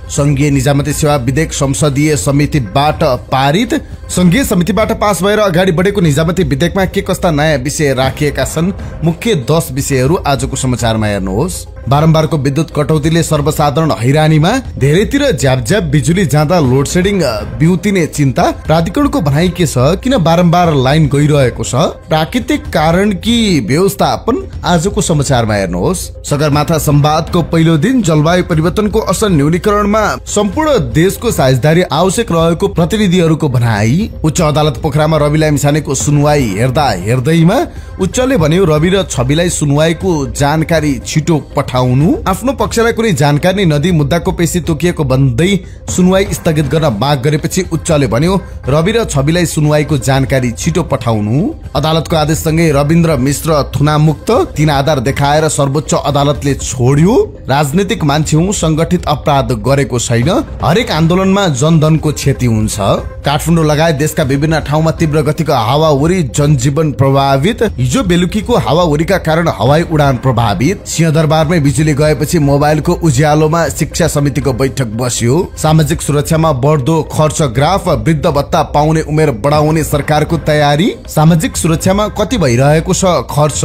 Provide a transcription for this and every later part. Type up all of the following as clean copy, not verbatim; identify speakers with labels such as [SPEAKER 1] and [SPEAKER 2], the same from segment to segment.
[SPEAKER 1] संघीय निजामती सेवा विधेयक संसदीय समितिबाट पारित। संघीय समितिबाट पास भएर अगाडि बढेको निजामती विधेयकमा के कस्ता नयाँ विषय राखिएका छन्? मुख्य 10 विषयहरू आजको समाचारमा हेर्नुहोस्। बारम्बारको विद्युत कटौतीले सर्वसाधारण हैरानीमा, धेरैतिर झ्यापझ्याप बिजुली जाँदा लोडसेडिङ बिउतिने चिन्ता। प्राधिकरणको भनाइ के छ? किन बारम्बार लाइन गइरहेको छ? प्राकृतिक कारण कि व्यवस्थापन? आजको समाचारमा हेर्नुहोस्। सगरमाथा संवादको पहिलो दिन जलवायु परिवर्तनको असर न्यूनीकरणमा सम्पूर्ण देशको साझेदारी आवश्यक रहेको प्रतिनिधिहरूको भनाइ। उच्च अदालत पोखरामा रवि लामिछानेको सुनवाई हेर्दैमा उच्चले भन्यो रवि र छविलाई सुनवाईको जानकारी छिटो पठाउनु। आफ्नो पक्षलाई कुनै जानकारी नदिई मुद्दाको पेशी तोकिएको भन्दै सुनवाई स्थगित गर्न माग गरेपछि उच्चले भन्यो रवि र छविलाई सुनवाईको जानकारी छिटो पठाउनु। अदालतको आदेशसँगै रविन्द्र मिश्र थुनामुक्त, 3 आधार देखाएर सर्वोच्च अदालतले छोड्यो। राजनीतिक मान्छे हुँ, संगठित अपराध गरेको छैन, हरेक आन्दोलनमा जनधनको क्षति हुन्छ। काठमाडौँ लगायत देशका विभिन्न ठाउँमा तीव्र गतिको हावाहुरी, जनजीवन प्रभावित। हिजो बेलुकीको हावाहुरीका कारण हवाई उडान प्रभावित। सिंहदरबारमै बिजुली गएपछि मोबाइलको उज्यालोमा शिक्षा समितिको बैठक बस्यो। सामाजिक सुरक्षामा बढ्दो खर्च ग्राफ, वृद्ध भत्ता पाउने उमेर बढाउने सरकारको तयारी। सामाजिक सुरक्षामा कति भइरहेको छ खर्च,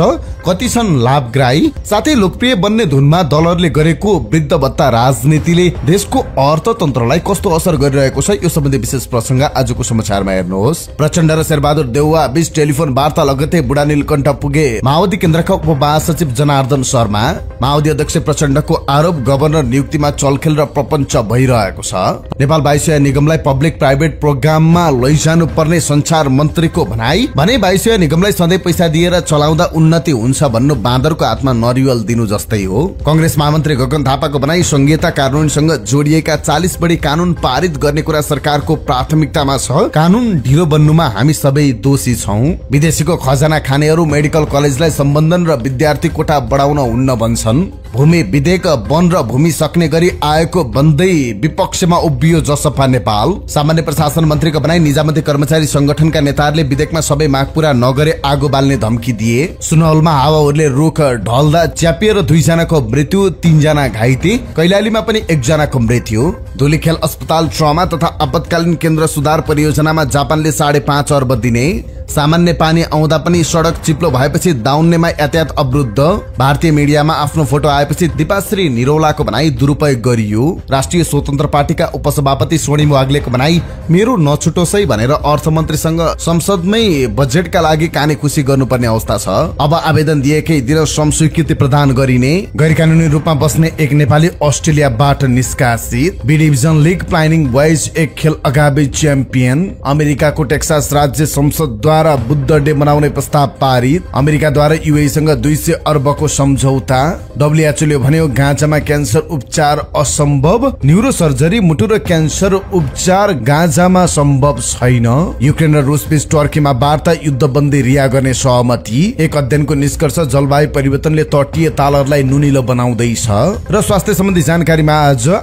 [SPEAKER 1] कति छन् लाभग्राही? साथै लोकप्रिय बन्ने धुनमा दलहरूले गरेको वृद्ध भत्ता राजनीतिले देशको अर्थतन्त्रलाई कस्तो असर गरिरहेको छ, यो सम्बन्धी विशेष प्रसंग आजको समाचारमा हेर्नुहोस्। प्रचण्ड र शेरबहादुर देउवा बीच टेलिफोन वार्ता लगत्तै बुढा नीलकण्ठ पुगे माओवादी केन्द्रका उपमहासचिव जनार्दन शर्मा। माओवादी अध्यक्ष प्रचण्डको आरोप गभर्नर नियुक्तिमा चलखेल र प्रपञ्च भइरहेको छ। नेपाल वायुसेवा निगमलाई पब्लिक प्राइभेट प्रोग्राममा लैजानु पर्ने संचार मन्त्रीको भनाई। भने वायुसेवा निगमलाई सधैँ पैसा दिएर चलाउँदा उन्नति हुन्छ भन्नु बाँदरको हातमा नरिवल दिनु जस्तै हो। कंग्रेस महामन्त्री गगन थापाको भनाई संहिता कानूनसँग जोडिएका 40 बढी कानून पारित गर्ने कुरा सरकारको प्राथमिकतामा छ। कानून ढिलो बन्नुमा हामी सबै दोषी छौं। विदेशीको खजाना खानेहरू मेडिकल कलेजलाई सम्बन्धन र विद्यार्थी कोटा बढाउन हुन्न भन्छन्। भूमि विधेयक वन र भूमि सक्ने गरी आएको भन्दै विपक्षमा उभियो जसपा नेपाल। सामान्य प्रशासन मन्त्रीको भनाई निजामती कर्मचारी संगठनका नेताहरूले विधेयकमा सबै माग पूरा नगरे आगो बाल्ने धम्की दिए। सुनौलमा हावाहुरीले रुख ढल्दा च्यापिएर 2 जनाको मृत्यु, 3 जना घाइते। कैलालीमा पनि 1 जनाको मृत्यु। धुलीखेल अस्पताल ट्रमा तथा आपतकालीन केन्द्र सुधार परियोजनामा जापानले 5.5 अर्ब दिने। सामान्य पानी आउँदा पनि सडक चिप्लो भएपछि दाउन्नेमा यातायात अवरुद्ध। भारतीय मिडियामा आफ्नो फोटो आएपछि दीपाश्री निरौलाको भनाई दुरुपयोग गरियो। राष्ट्रिय स्वतन्त्र पार्टीका उपसभापति स्वर्णिम वाग्लेको भनाई मेरो नछुटोसै भनेर अर्थमन्त्रीसँग संसदमै बजेटका लागि काने खुसी गर्नुपर्ने अवस्था छ। अब आवेदन दिएकै दिन श्रम स्वीकृति प्रदान गरिने। गैर कानूनी रूपमा बस्ने एक नेपाली अस्ट्रेलियाबाट निष्कासित। B division league planning boys एक खेल अगावै च्याम्पियन। अमेरिकाको टेक्सास राज्य संसदद्वारा बुद्ध डे मनाउने प्रस्ताव पारित। अमेरिकाद्वारा युएईसँग 200 अर्बको सम्झौता। डब्ल्युएचओले भन्यो गाँजामा क्यान्सर उपचार असम्भव। न्युरोसर्जरी, मुटु र क्यान्सर उपचार गाँजामा सम्भव छैन। युक्रेन र रुस बीच टर्कीमा वार्ता, युद्धबन्दी रिहा गर्ने सहमति। एक अध्ययनको निष्कर्ष जलवायु परिवर्तनले तटीय तालहरूलाई नुनिलो बनाउँदैछ। र स्वास्थ्य सम्बन्धी जानकारीमा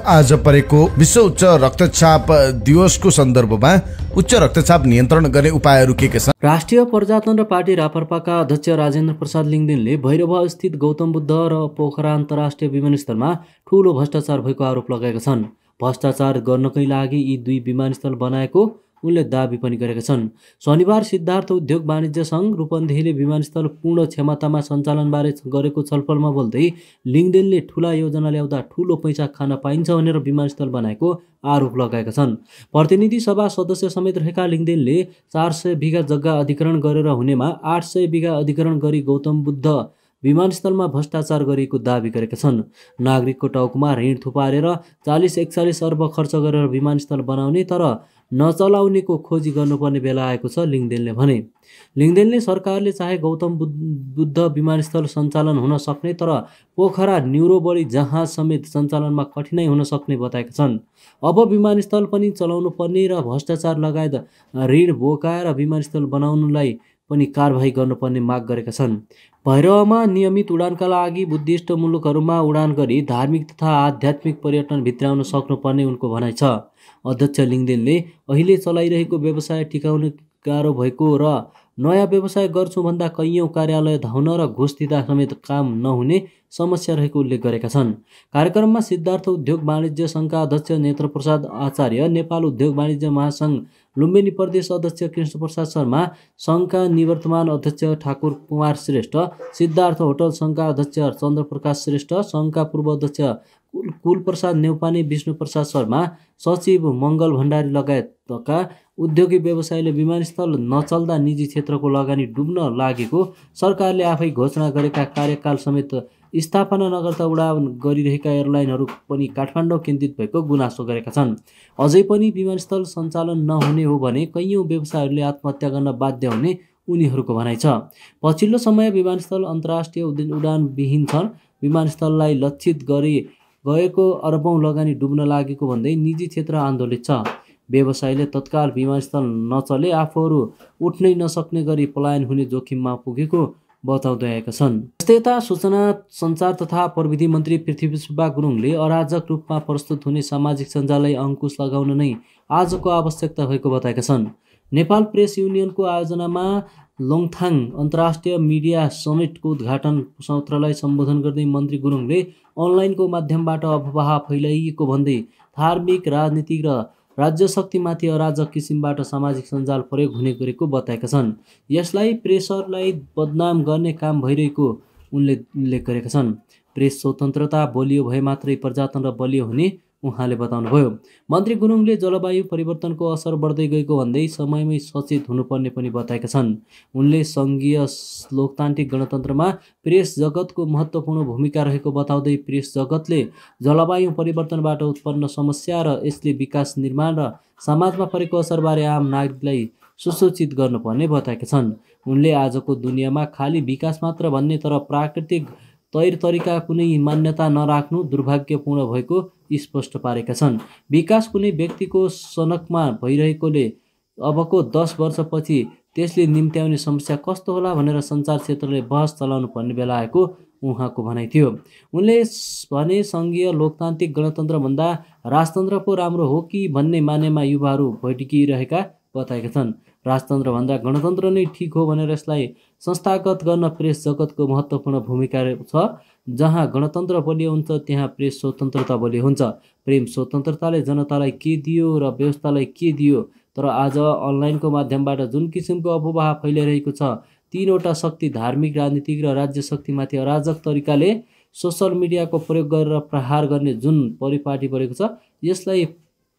[SPEAKER 1] आज परेको विश्व उच्च रक्तचाप दिवसको सन्दर्भमा उच्च रक्तचाप नियन्त्रण गर्ने उपायहरू के छन्?
[SPEAKER 2] राष्ट्रिय प्रजातन्त्र पार्टी रापरपाका अध्यक्ष राजेन्द्र प्रसाद लिङदेनले भैरवा स्थित गौतम बुद्ध र पोखरा अन्तर्राष्ट्रिय विमानस्थलमा ठूलो भ्रष्टाचार भएको आरोप लगाएका छन्। भ्रष्टाचार गर्नकै लागि यी 2 विमानस्थल बनाएको उनले दाबी पनि गरेका छन्। शनिबार सिद्धार्थ उद्योग वाणिज्य संघ रूपन्देहीले विमानस्थल पूर्ण क्षमतामा सञ्चालनबारे गरेको छलफलमा बोल्दै लिङदेनले ठूला योजना ल्याउँदा ठूलो पैसा खान पाइन्छ भनेर विमानस्थल बनाएको आरोप लगाएका छन्। प्रतिनिधि सभा सदस्य समेत रहेका लिङदेनले 400 बिघा जग्गा अधिग्रहण गरेर हुनेमा 800 बिघा अधिग्रहण गरी गौतम बुद्ध विमानस्थलमा भ्रष्टाचार गरिएको दाबी गरेका छन्। नागरिकको टाउकोमा ऋण थुपारेर 40-41 अर्ब खर्च गरेर विमानस्थल बनाउने तर नचलाउनेको खोजी गर्नुपर्ने बेला आएको छ, लिङदेनले भने। लिङदेनले सरकारले चाहे गौतम बुद्ध विमानस्थल सञ्चालन हुन सक्ने तर पोखरा न्युरोबडी जहाज समेत सञ्चालनमा कठिनाइ हुन सक्ने बताएका छन्। अब विमानस्थल पनि चलाउनु पर्ने र भ्रष्टाचार लगायत ऋण बोकाएर विमानस्थल बनाउनुलाई पनि कारबाही गर्नुपर्ने माग गरेका छन्। भैरवमा नियमित उडानका लागि बुद्धिस्ट मुलुकहरूमा उडान गरी धार्मिक तथा आध्यात्मिक पर्यटन भित्राउन सक्नुपर्ने उनको भनाइ छ। अध्यक्ष लिङदेनले अहिले चलाइरहेको व्यवसाय टिकाउन गाह्रो भएको र नयाँ व्यवसाय गर्छु भन्दा कैयौँ कार्यालय धाउन र घुस दिँदा समेत काम नहुने समस्या रहेको उल्लेख गरेका छन्। कार्यक्रममा सिद्धार्थ उद्योग वाणिज्य सङ्घका अध्यक्ष नेत्रप्रसाद आचार्य, नेपाल उद्योग वाणिज्य महासङ्घ लुम्बिनी प्रदेश अध्यक्ष कृष्णप्रसाद शर्मा, सङ्घका निवर्तमान अध्यक्ष ठाकुर कुमार श्रेष्ठ, सिद्धार्थ होटल सङ्घका अध्यक्ष चन्द्रप्रकाश श्रेष्ठ, सङ्घका पूर्व अध्यक्ष कुलप्रसाद नेउपाने, विष्णुप्रसाद शर्मा, सचिव मङ्गल भण्डारी लगायतका उद्योगी व्यवसायले विमानस्थल नचल्दा निजी क्षेत्रको लगानी डुब्न लागेको, सरकारले आफै घोषणा गरेका कार्यकाल समेत स्थापना नगर्दा उडान गरिरहेका एयरलाइनहरू पनि काठमाडौँ केन्द्रित भएको गुनासो गरेका छन्। अझै पनि विमानस्थल सञ्चालन नहुने हो भने कैयौँ व्यवसायहरूले आत्महत्या गर्न बाध्य हुने उनीहरूको भनाइ छ। पछिल्लो समय विमानस्थल अन्तर्राष्ट्रिय उडानविहीन छन्। विमानस्थललाई लक्षित गरी गएको अरबौँ लगानी डुब्न लागेको भन्दै निजी क्षेत्र आन्दोलित छ। व्यवसायले तत्काल विमानस्थल नचले आफूहरू उठ्नै नसक्ने गरी पलायन हुने जोखिममा पुगेको बताउँदै आएका छन्। यस्तै यता सूचना सञ्चार तथा प्रविधि मन्त्री पृथ्वीशुब्बा गुरुङले अराजक रूपमा प्रस्तुत हुने सामाजिक सञ्जाललाई अङ्कुश लगाउन नै आजको आवश्यकता भएको बताएका छन्। नेपाल प्रेस युनियनको आयोजनामा लोङथाङ अन्तर्राष्ट्रिय मिडिया समिटको उद्घाटन सत्रलाई सम्बोधन गर्दै मन्त्री गुरुङले अनलाइनको माध्यमबाट अफवाह फैलाइएको भन्दै धार्मिक, राजनीतिक र राज्य शक्तिमाथि अराजक किसिमबाट सामाजिक सञ्जाल प्रयोग हुने गरेको बताएका छन्। यसलाई प्रेसरलाई बदनाम गर्ने काम भइरहेको उनले उल्लेख गरेका छन्। प्रेस स्वतन्त्रता बलियो भए मात्रै प्रजातन्त्र बलियो हुने उहाँले बताउनुभयो। मन्त्री गुरुङले जलवायु परिवर्तनको असर बढ्दै गएको भन्दै समयमै सचेत हुनुपर्ने पनि बताएका छन्। उनले सङ्घीय लोकतान्त्रिक गणतन्त्रमा प्रेस जगतको महत्त्वपूर्ण भूमिका रहेको बताउँदै प्रेस जगतले जलवायु परिवर्तनबाट उत्पन्न समस्या र यसले विकास निर्माण र समाजमा परेको असरबारे आम नागरिकलाई सुसूचित गर्नुपर्ने बताएका छन्। उनले आजको दुनियाँमा खाली विकास मात्र भन्ने तर प्राकृतिक तौर तरिका कुनै मान्यता नराख्नु दुर्भाग्यपूर्ण भएको स्पष्ट पारेका छन्। विकास कुनै व्यक्तिको सनकमा भइरहेकोले अबको 10 वर्षपछि त्यसले निम्त्याउने समस्या कस्तो होला भनेर सञ्चार क्षेत्रले बहस चलाउनु पर्ने बेला आएको उहाँको भनाइ थियो। उनले भने सङ्घीय लोकतान्त्रिक गणतन्त्रभन्दा राजतन्त्र पो राम्रो हो कि भन्ने मानेमा युवाहरू भइटिकिरहेका बताएका छन्। राजतन्त्रभन्दा गणतन्त्र नै ठिक हो भनेर यसलाई संस्थागत गर्न प्रेस जगतको महत्त्वपूर्ण भूमिका छ। जहाँ गणतन्त्र बलियो हुन्छ त्यहाँ प्रेस स्वतन्त्रता बलियो हुन्छ। प्रेम स्वतन्त्रताले जनतालाई के दियो र व्यवस्थालाई के दियो, तर आज अनलाइनको माध्यमबाट जुन किसिमको अफवाह फैलिरहेको छ, तीनवटा शक्ति धार्मिक, राजनीतिक र राज्य शक्तिमाथि अराजक तरिकाले सोसल मिडियाको प्रयोग गरेर प्रहार गर्ने जुन परिपाटी बढेको छ, यसलाई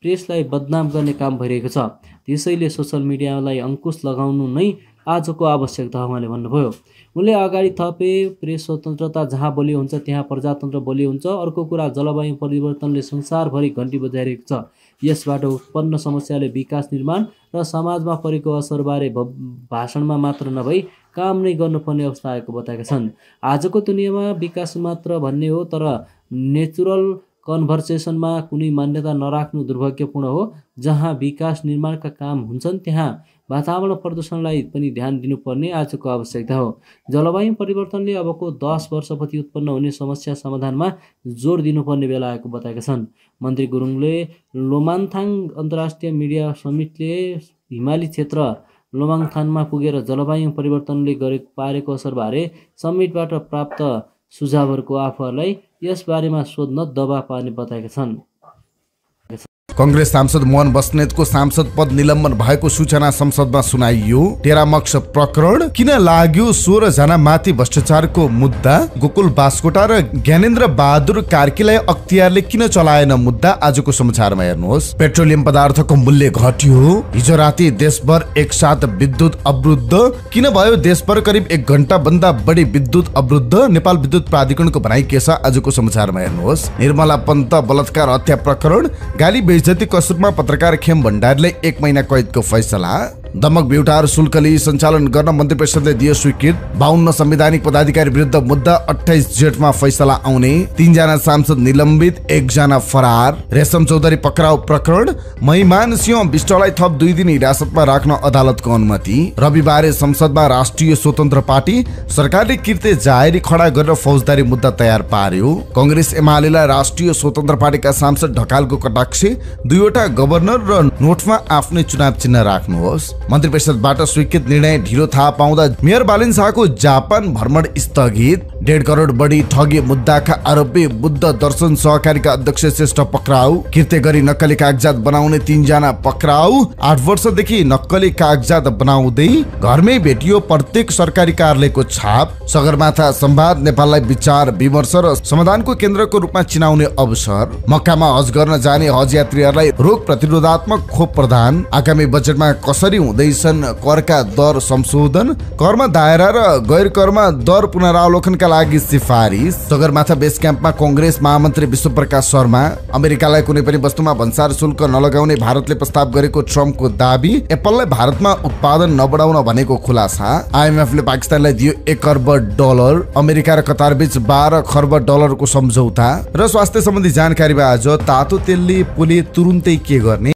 [SPEAKER 2] प्रेसलाई बदनाम गर्ने काम भइरहेको छ। त्यसैले सोसल मिडियालाई अङ्कुश लगाउनु नै आजको आवश्यकता उहाँले भन्नुभयो। उनले अगाडि थपे प्रेस स्वतन्त्रता जहाँ बलियो हुन्छ त्यहाँ प्रजातन्त्र बलियो हुन्छ। अर्को कुरा, जलवायु परिवर्तनले संसारभरि घन्टी बजाइरहेको छ। यसबाट उत्पन्न समस्याले विकास निर्माण र समाजमा परेको असरबारे भाषणमा मात्र नभई काम नै गर्नुपर्ने अवस्था आएको बताएका छन्। आजको दुनियाँमा विकास मात्र भन्ने हो तर नेचुरल कन्भर्सेसनमा कुनै मान्यता नराख्नु दुर्भाग्यपूर्ण हो। जहाँ विकास निर्माणका काम हुन्छन् त्यहाँ वातावरण प्रदूषणलाई पनि ध्यान दिनुपर्ने आजको आवश्यकता हो। जलवायु परिवर्तनले अबको 10 वर्षपछि उत्पन्न हुने समस्या समाधानमा जोड दिनुपर्ने बेला आएको बताएका छन्। मन्त्री गुरुङले लोमाङथाङ अन्तर्राष्ट्रिय मिडिया समिटले हिमाली क्षेत्र लोमाङथाङमा पुगेर जलवायु परिवर्तनले पारेको असरबारे समिटबाट प्राप्त सुझावहरूको आफूहरूलाई यसबारेमा सोध्न दबाब पार्ने बताएका छन्।
[SPEAKER 1] कंग्रेस सांसद मोहन बस्नेतको सांसद पद निलम्बन भएको सूचना संसदमा सुनाइयो। टेरामक्स प्रकरण किन लाग्यो, 16 जना माथि भ्रष्टाचारको मुद्दा, गोकुल बास्कोटा र ज्ञानेन्द्र बहादुर कार्कीलाई अख्तियारले किन चलाएन मुद्दा आजको समाचारमा हेर्नुहोस्। पेट्रोलियम पदार्थको मूल्य घट्यो। हिजो राति देशभर एकसाथ विद्युत अवरुद्ध किन भयो? देशभर करिब 1 घण्टा भन्दा बढी विद्युत अवरुद्ध। नेपाल विद्युत प्राधिकरणको भनाइ के छ आजको समाचारमा हेर्नुहोस्। निर्मला पन्त बलात्कार हत्या प्रकरण, गाली बेइज्जती कसुरमा पत्रकार खेम भण्डारीलाई 1 महिना कैदको फैसला। दमक ब्युटार शुल्कले सञ्चालन गर्न मन्त्री परिषदले दियो स्वीकृत। 52 संवैधानिक पदाधिकारी विरुद्ध मुद्दा 28 जेठमा फैसला आउने। 3 जना सांसद निलम्बित, 1 जना फरार। रेशम चौधरी पक्राउ प्रकरण, महिमान सिंह विष्टलाई थप 2 दिन हिरासतमा राख्न अदालतको अनुमति। रविबार संसदमा राष्ट्रिय स्वतन्त्र पार्टी सरकारले किर्ते जाहेरी खडा गरेर फौजदारी मुद्दा तयार पार्यो। कंग्रेस एमालेलाई राष्ट्रिय स्वतन्त्र पार्टीका सांसद ढकालको कटाक्ष, 2वटा गभर्नर र नोटमा आफ्नै चुनाव चिन्ह राख्नुहोस्। मन्त्री परिषदबाट स्वीकृत निर्णय ढिलो थाहा पाउँदा मेयर बालिन शाहको जापान भ्रमण स्थगित। 1.5 करोड बढी ठगी मुद्दाका आरोपी बुद्ध दर्शन सहकारीका अध्यक्ष श्रेष्ठ पक्राउ। कृत्य गरी नक्कली कागजात बनाउने 3 जना पक्राउ। 8 वर्षदेखि नक्कली कागजात बनाउँदै घरमै भेटियो प्रत्येक सरकारी कार्यालयको छाप। सगरमाथा संवाद नेपाललाई विचार विमर्श र समाधानको केन्द्रको रूपमा चिनाउने अवसर। मक्कामा हज गर्न जाने हज यात्रीहरूलाई रोग प्रतिरोधात्मक खोप प्रदान। आगामी बजेटमा कसरी हुँदैछन् करका दर संशोधन। करमा दायरा र गैर करमा दर पुनरावलोकनका लागि सिफारिस। सगरमाथा बेस क्याम्पमा कांग्रेस महामन्त्री विश्वप्रकाश शर्मा। अमेरिकालाई कुनै पनि वस्तुमा भन्सार शुल्क नलगाउने भारतले प्रस्ताव गरेको ट्रम्पको दाबी। एप्पललाई भारतमा उत्पादन नबढाउन भनेको खुलासा। आइएमएफले पाकिस्तानलाई दियो $1 खर्ब। अमेरिका र कतार बीच $12 खर्ब को सम्झौता। र स्वास्थ्य सम्बन्धी जानकारीमा आज तातो तेलले पोले तुरुन्तै के गर्ने।